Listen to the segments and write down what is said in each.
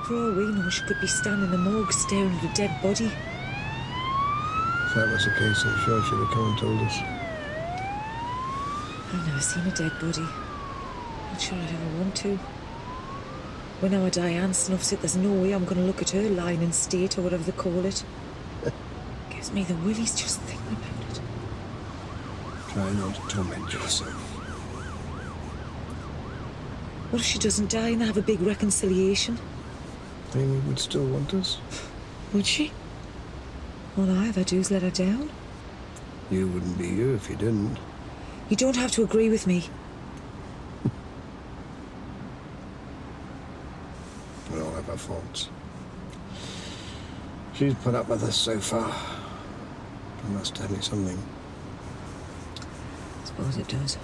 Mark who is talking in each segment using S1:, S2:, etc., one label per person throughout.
S1: For all we know, she could be standing in the morgue staring at a dead body.
S2: If that was the case, I'm sure she'd have come and told us.
S1: I've never seen a dead body. Not sure I'd ever want to. When our Diane snuffs it, there's no way I'm going to look at her lying in state or whatever they call it. Gives me the willies just thinking about it.
S2: Try not to torment yourself.
S1: What if she doesn't die and they have a big reconciliation?
S2: Amy would still want us.
S1: Would she? All I ever do is let her down.
S2: You wouldn't be you if you didn't.
S1: You don't have to agree with me.
S2: We all have our faults. She's put up with us so far. It must tell me something.
S1: I suppose it does.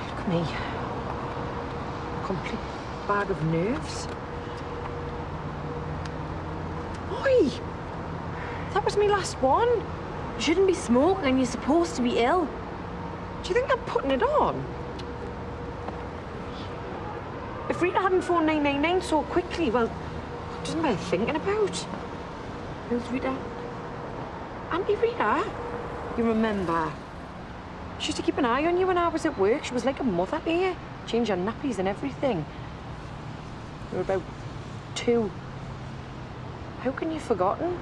S3: Look at me. Complete bag of nerves. Oi! That was me last one.
S4: You shouldn't be smoking and you're supposed to be ill.
S3: Do you think I'm putting it on? If Rita hadn't phoned 999 so quickly, well, what doesn't bear thinking about?
S4: Who's Rita?
S3: Auntie Rita? You remember? She used to keep an eye on you when I was at work. She was like a mother to you. Change your nappies and everything. You were about 2. How can you have forgotten?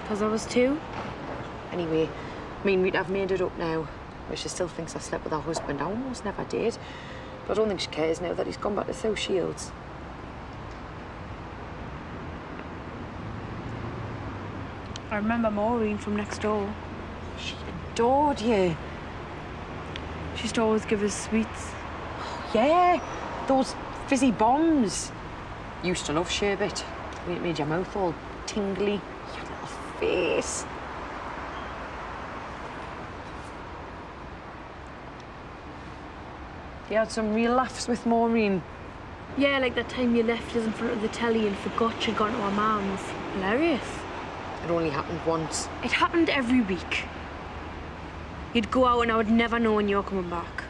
S4: Because I was 2.
S3: Anyway, me and Rita have made it up now. But she still thinks I slept with her husband. I almost never did. But I don't think she cares now that he's gone back to South Shields.
S4: I remember Maureen from next door.
S3: She adored you.
S4: She used to always give us sweets.
S3: Yeah, those fizzy bombs. You used to love sherbet. It made your mouth all tingly. Your little face. You had some real laughs with Maureen.
S4: Yeah, like that time you left us in front of the telly and forgot you'd gone to our mum's. Hilarious.
S3: It only happened once.
S4: It happened every week. You'd go out and I would never know when you were coming back.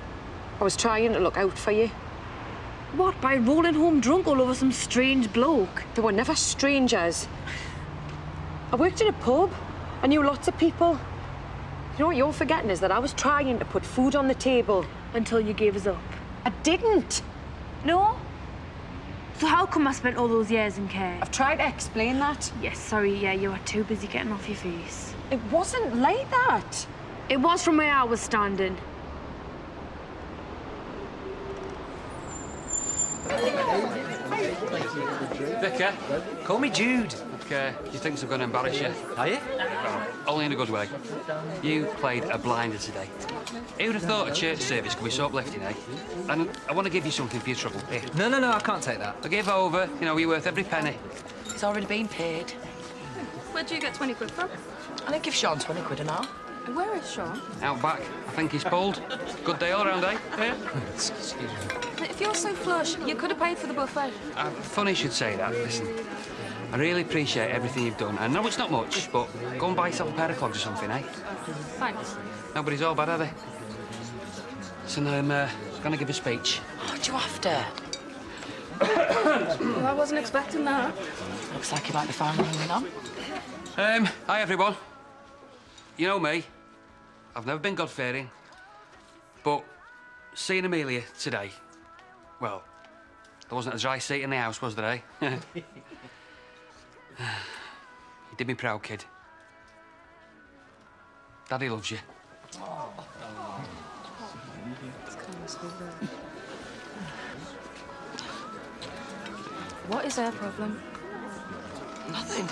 S3: I was trying to look out for you.
S4: What, by rolling home drunk all over some strange bloke?
S3: They were never strangers. I worked in a pub. I knew lots of people. You know what you're forgetting is that I was trying to put food on the table.
S4: Until you gave us up.
S3: I didn't.
S4: No? So how come I spent all those years in care?
S3: I've tried to explain that.
S4: Yes, sorry, yeah, you were too busy getting off your face.
S3: It wasn't like that.
S4: It was from where I was standing.
S5: Vicar, call me Jude. Okay, you think I'm going to embarrass you? Are you? Well, only in a good way. You played a blinder today. Who would have thought a church service could be so uplifting, eh? And I want to give you something for your trouble. Here.
S6: No, I can't take that.
S5: So give over. You know, you're worth every penny.
S7: It's already been paid.
S8: Where'd you get 20 quid from?
S7: I think give Sean 20 quid an hour.
S8: And where is Sean?
S5: Out back. I think he's pulled. Good day all round, eh? Yeah.
S6: Excuse me.
S8: If you're so flush, you could have paid for the buffet.
S5: Funny you should say that. Listen, I really appreciate everything you've done. I know it's not much, but go and buy yourself a pair of clogs or something, eh?
S8: Thanks.
S5: Nobody's all bad, are they? So now I'm going to give a speech.
S7: Oh, do you have to?
S8: Well, I wasn't expecting that.
S7: Looks like you might be finally hanging on.
S5: Hi, everyone. You know me. I've never been God-fearing. But seeing Amelia today, well, there wasn't a dry seat in the house, was there, eh? You did me proud, kid. Daddy loves you.
S8: What is her problem?
S7: Nothing.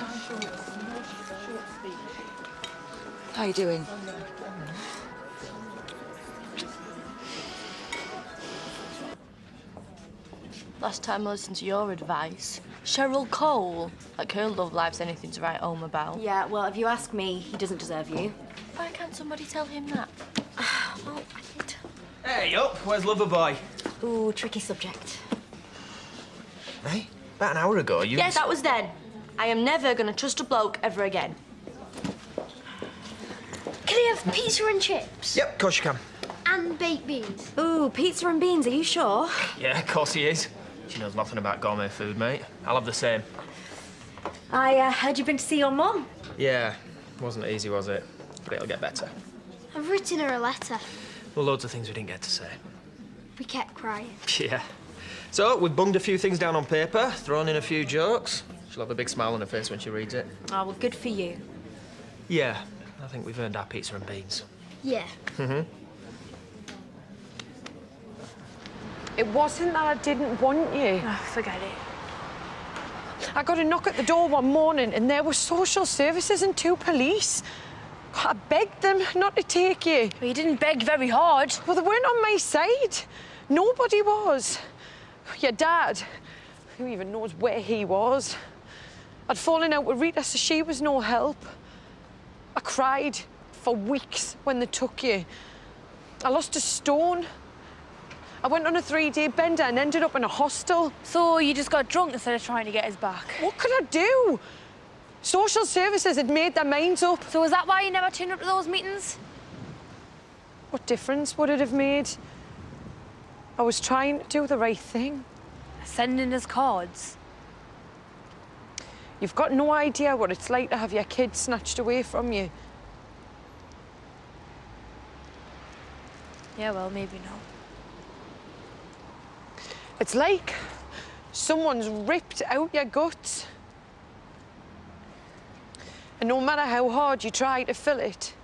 S7: How you doing? Last time I listened to your advice, Cheryl Cole, like her love life's anything to write home about.
S9: Yeah, well, if you ask me, he doesn't deserve you.
S7: Why can't somebody tell him that?
S9: Well, I did.
S6: Hey, up, where's Loverboy?
S9: Ooh, tricky subject.
S6: Hey, about an hour ago, you...
S7: Yes, that was then. I am never going to trust a bloke ever again.
S9: Can I have pizza and chips?
S6: Yep, of course you can.
S9: and baked beans. Ooh, pizza and beans, are you sure?
S6: Yeah, of course he is. She knows nothing about gourmet food, mate. I'll have the same.
S9: I heard you've been to see your mum.
S6: Yeah, wasn't easy, was it? But it'll get better.
S10: I've written her a letter.
S6: Well, loads of things we didn't get to say.
S10: We kept crying.
S6: Yeah. So, we've bunged a few things down on paper, thrown in a few jokes. She'll have a big smile on her face when she reads it.
S9: Oh, well, good for you.
S6: Yeah, I think we've earned our pizza and beans.
S10: Yeah.
S3: It wasn't that I didn't want you.
S4: Oh, forget it.
S3: I got a knock at the door one morning and there were social services and 2 police. I begged them not to take you.
S4: Well, you didn't beg very hard.
S3: Well, they weren't on my side. Nobody was. Your dad, who even knows where he was? I'd fallen out with Rita, so she was no help. I cried for weeks when they took you. I lost a stone. I went on a 3-day bender and ended up in a hostel.
S4: So you just got drunk instead of trying to get his back?
S3: What could I do? Social services had made their minds up.
S4: So is that why you never turned up to those meetings?
S3: What difference would it have made? I was trying to do the right thing.
S4: Sending us cards?
S3: You've got no idea what it's like to have your kids snatched away from you.
S4: Yeah, well, maybe not.
S3: It's like someone's ripped out your guts. And no matter how hard you try to fill it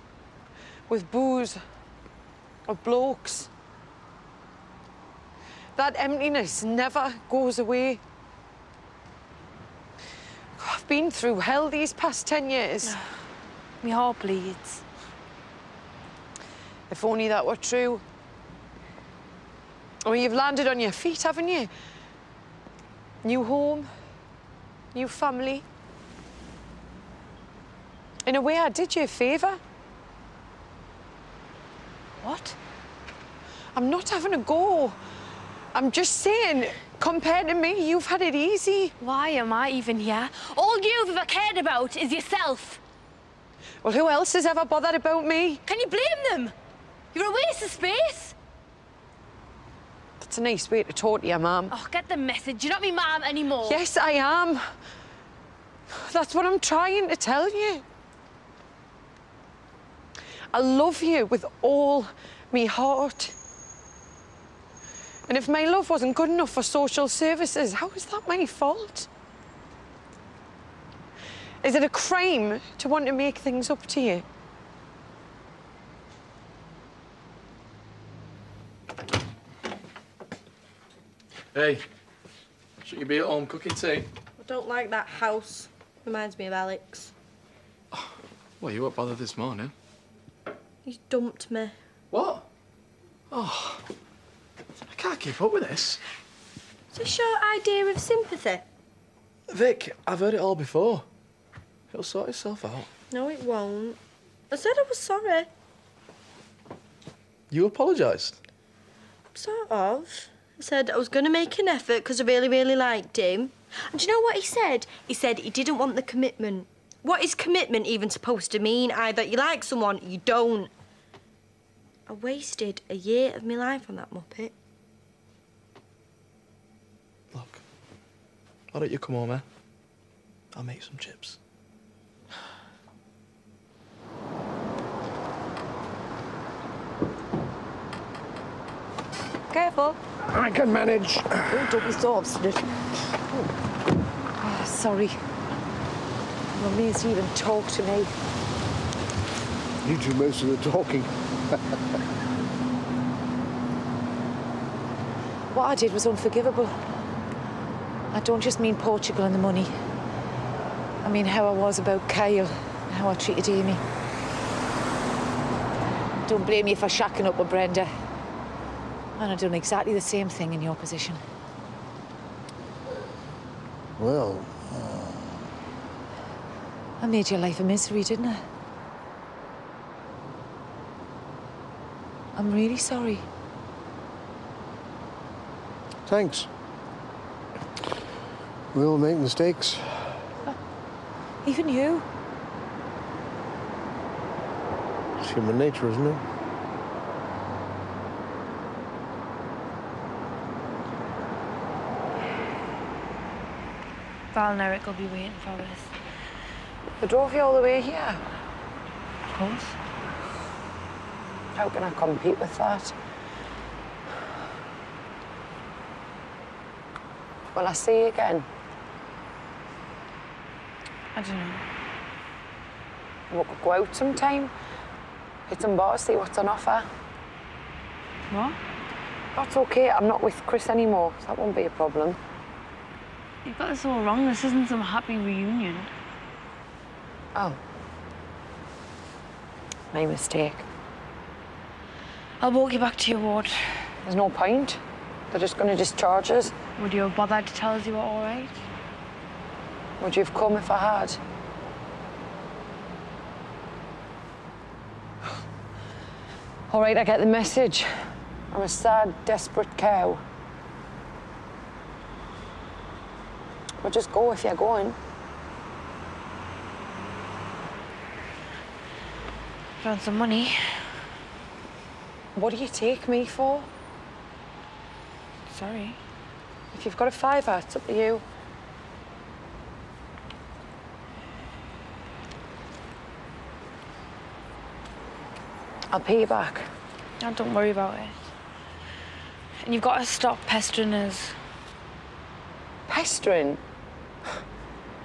S3: with booze or blokes, that emptiness never goes away. I've been through hell these past 10 years.
S4: My heart bleeds.
S3: If only that were true. Oh, you've landed on your feet, haven't you? New home, new family. In a way, I did you a favour.
S4: What?
S3: I'm not having a go. I'm just saying, compared to me, you've had it easy.
S4: Why am I even here? All you've ever cared about is yourself.
S3: Well, who else has ever bothered about me?
S4: Can you blame them? You're a waste of space.
S3: That's a nice way to talk to your mum.
S4: Oh, get the message. You're not me mum anymore.
S3: Yes, I am. That's what I'm trying to tell you. I love you with all me heart. And if my love wasn't good enough for social services, how is that my fault? Is it a crime to want to make things up to you?
S11: Hey, shouldn't you be at home cooking tea?
S12: I don't like that house. Reminds me of Alex.
S11: Well, you weren't bothered this morning.
S12: He's dumped me.
S11: What? Oh, I can't keep up with this.
S12: It's a short idea of sympathy.
S11: Vic, I've heard it all before. It'll sort itself out.
S12: No, it won't. I said I was sorry.
S11: You apologised?
S12: Sort of. I said I was going to make an effort because I really, really liked him. And do you know what he said? He said he didn't want the commitment. What is commitment even supposed to mean? Either you like someone, or you don't. I wasted a year of my life on that muppet.
S11: Look, why don't you come home, eh? I'll make some chips.
S3: Careful.
S2: I can manage.
S3: Oh, don't be so obstinate. Oh, sorry. I'm amazed you even talk to me.
S2: You do most of the talking.
S1: What I did was unforgivable. I don't just mean Portugal and the money. I mean how I was about Kyle and how I treated Amy. Don't blame me for shacking up with Brenda. And I've done exactly the same thing in your position.
S2: Well...
S1: I made your life a misery, didn't I? I'm really sorry.
S2: Thanks. We all make mistakes.
S1: Even you.
S2: It's human nature, isn't it?
S4: Val and Eric will be waiting for us.
S3: They drove you all the way here.
S4: Of course.
S3: How can I compete with that? Will I see you again?
S4: I don't know.
S3: We could go out sometime. Hit some bars, see what's on offer.
S4: What?
S3: That's okay. I'm not with Chris anymore, so that won't be a problem.
S4: You've got this all wrong. This isn't some happy reunion.
S3: Oh. My mistake.
S4: I'll walk you back to your ward.
S3: There's no point. They're just going to discharge us.
S4: Would you have bothered to tell us you were all right?
S3: Would you have come if I had? All right, I get the message. I'm a sad, desperate cow. Well, just go if you're going.
S4: Found some money.
S3: What do you take me for?
S4: Sorry.
S3: If you've got a fiver, it's up to you. I'll pay you back.
S4: Oh, don't worry about it. And you've got to stop pestering us.
S3: Pestering?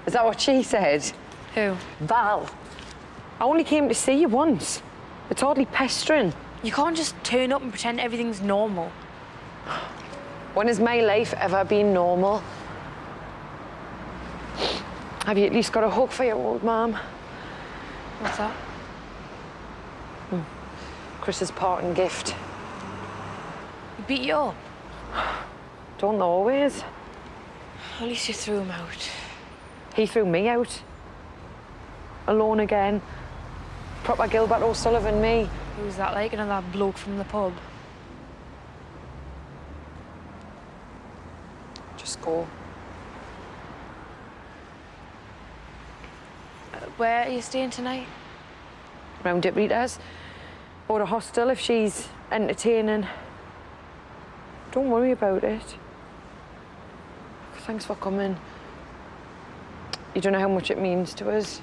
S3: Is that what she said?
S4: Who?
S3: Val. I only came to see you once. It's hardly pestering.
S4: You can't just turn up and pretend everything's normal.
S3: When has my life ever been normal? Have you at least got a hug for your old mum?
S4: What's that?
S3: Chris's parting gift.
S4: He beat you up?
S3: Don't always.
S4: At least you threw him out.
S3: He threw me out. Alone again. Proper Gilbert O'Sullivan me.
S4: Who's that like? Another bloke from the pub?
S3: Just go.
S4: Where are you staying tonight?
S3: Round at Rita's. Or a hostel if she's entertaining. Don't worry about it. Thanks for coming. You don't know how much it means to us.